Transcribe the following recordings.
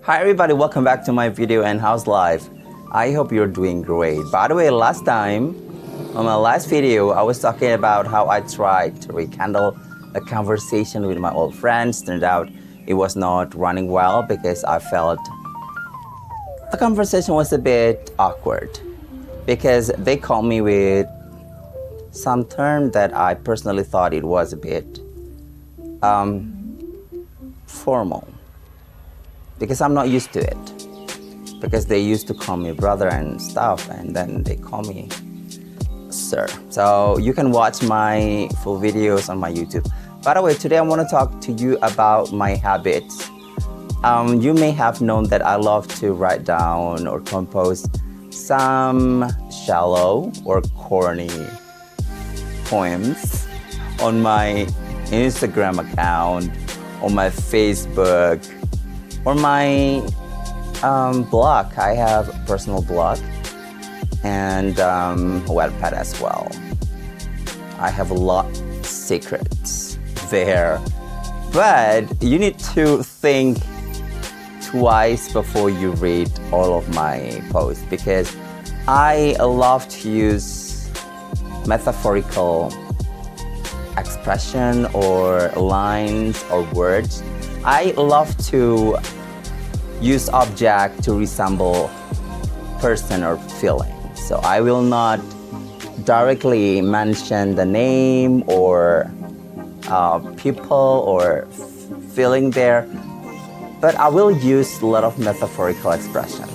Hi everybody, welcome back to my video and how's life? I hope you're doing great. By the way, last time, on my last video, I was talking about how I tried to rekindle a conversation with my old friends. Turned out it was not running well because I felt the conversation was a bit awkward because they called me with some term that I personally thought it was a bit formal because I'm not used to it. Because they used to call me brother and stuff, and then they call me sir. So you can watch my full videos on my YouTube. By the way, today I want to talk to you about my habits. You may have known that I love to write down or compose some shallow or corny poems on my Instagram account, on my Facebook, or my blog. I have a personal blog and Wattpad as well. I have a lot of secrets there, but you need to think twice before you read all of my posts because I love to use metaphorical expression or lines or words. I love to use object to resemble person or feeling. So I will not directly mention the name or people or feeling there, but I will use a lot of metaphorical expression.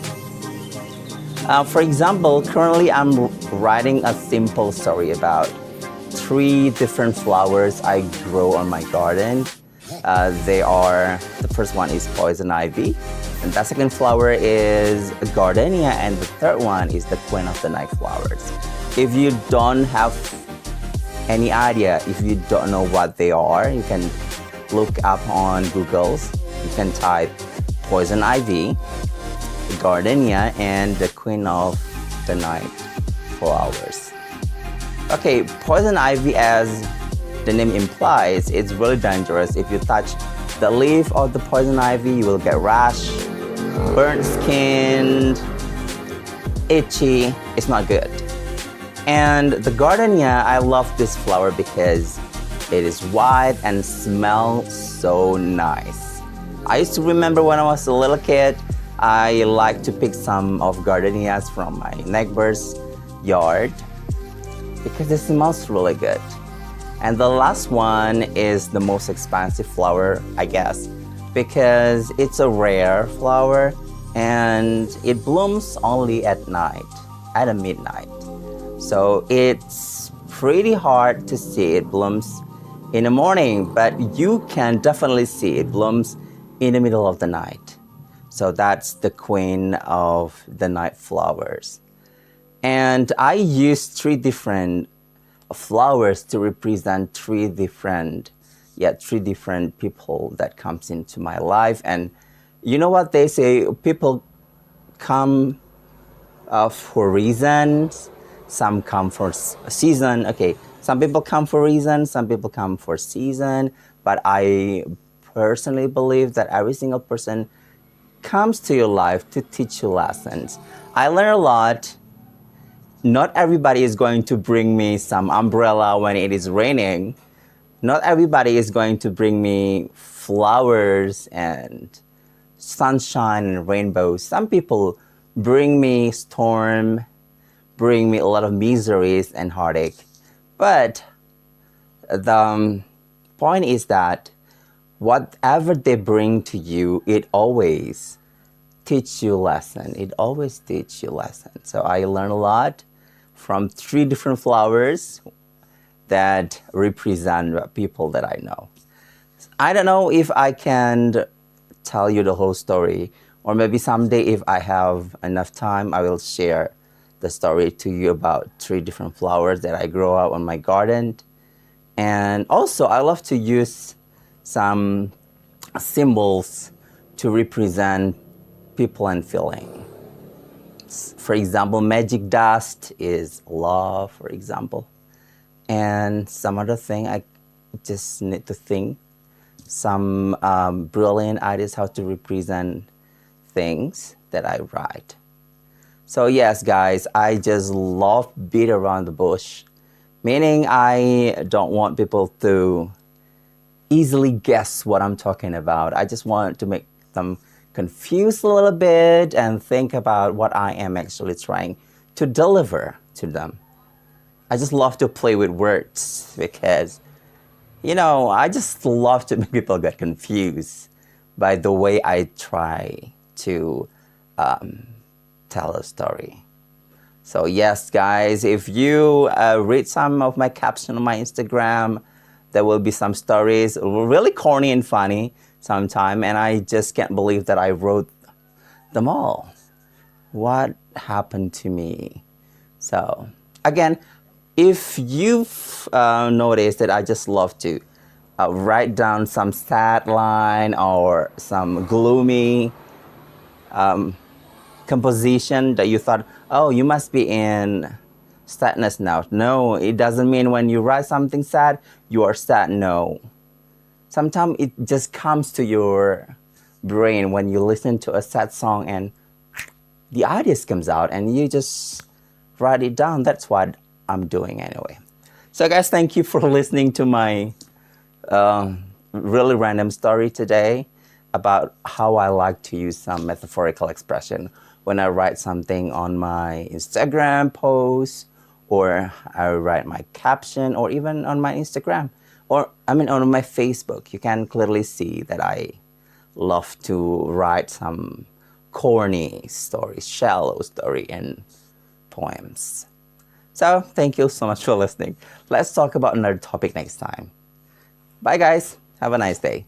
For example, currently I'm writing a simple story about 3 different flowers I grow on my garden. The first one is poison ivy, and the second flower is gardenia, and the third one is the queen of the night flowers. If you don't have any idea, if you don't know what they are, you can look up on Google. You can type poison ivy, gardenia, and the queen of the night flowers. Okay, poison ivy, as the name implies, it's really dangerous. If you touch the leaf of the poison ivy, you will get rash, burnt skin, itchy. It's not good. And the gardenia, I love this flower because it is white and smells so nice. I used to remember when I was a little kid, I liked to pick some of gardenias from my neighbor's yard because it smells really good. And the last one is the most expensive flower, I guess, because it's a rare flower and it blooms only at night, at midnight. So it's pretty hard to see it blooms in the morning, but you can definitely see it blooms in the middle of the night. So that's the queen of the night flowers. And I use 3 different flowers to represent 3 different people that comes into my life. And you know what they say, people come for reasons, some come for season. Okay, some people come for reason, some people come for season, but I personally believe that every single person comes to your life to teach you lessons. I learned a lot. Not everybody is going to bring me some umbrella when it is raining. Not everybody is going to bring me flowers and sunshine and rainbows. Some people bring me storm, bring me a lot of miseries and heartache. But the point is that whatever they bring to you, it always teach you lesson. It always teach you lesson. So I learned a lot from 3 different flowers that represent people that I know. I don't know if I can tell you the whole story, or maybe someday if I have enough time, I will share the story to you about 3 different flowers that I grow up on my garden. And also I love to use some symbols to represent people and feeling. For example, magic dust is love, for example. And some other thing, I just need to think some brilliant ideas how to represent things that I write. So yes, guys, I just love beat around the bush, meaning I don't want people to easily guess what I'm talking about. I just want to make them confused a little bit and think about what I am actually trying to deliver to them. I just love to play with words because, I just love to make people get confused by the way I try to tell a story. So yes, guys, if you read some of my captions on my Instagram, there will be some stories, really corny and funny sometime, and I just can't believe that I wrote them all. What happened to me? So again, if you've noticed that I just love to write down some sad line or some gloomy composition that you thought, oh, you must be in sadness now. No, it doesn't mean when you write something sad, you are sad. No. Sometimes it just comes to your brain when you listen to a sad song and the ideas comes out and you just write it down. That's what I'm doing anyway. So guys, thank you for listening to my really random story today about how I like to use some metaphorical expression when I write something on my Instagram post, or I write my caption, or even on my Instagram, or on my Facebook. You can clearly see that I love to write some corny stories, shallow story, and poems. So thank you so much for listening. Let's talk about another topic next time. Bye guys. Have a nice day.